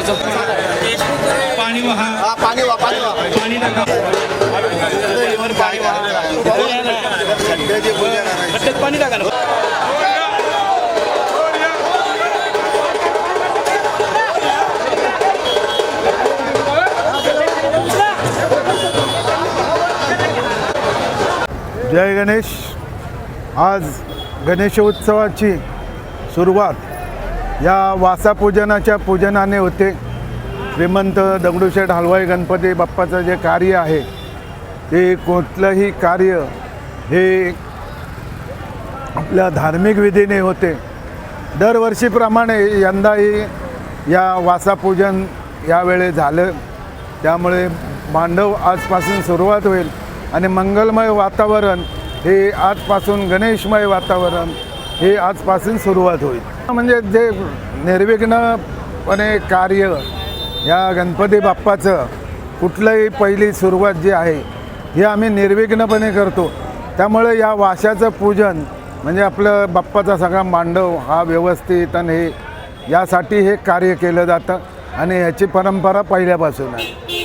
थोडंसं पाणी वाहा, पाणी वा पाणी वा पाणी टाका, पाणी टाका ना. जय गणेश. आज गणेशोत्सवाची सुरुवात या वासापूजनाच्या पूजनाने होते. श्रीमंत दगडूशेठ हलवाई गणपती बाप्पाचं जे कार्य आहे ते कुठलंही कार्य हे आपल्या धार्मिक विधीने होते. दरवर्षीप्रमाणे यंदाही या वासापूजन यावेळी झालं. त्यामुळे मांडव आजपासून सुरुवात होईल आणि मंगलमय वातावरण हे आजपासून गणेशमय वातावरण हे आजपासून सुरुवात होईल. म्हणजे जे निर्विघ्नपणे कार्य या गणपती बाप्पाचं कुठलंही पहिली सुरुवात जी आहे ही आम्ही निर्विघ्नपणे करतो. त्यामुळे या वाशाचं पूजन म्हणजे आपलं बाप्पाचा सगळा मांडव हा व्यवस्थित आणि हे यासाठी हे कार्य केलं जातं आणि ह्याची परंपरा पहिल्यापासून आहे.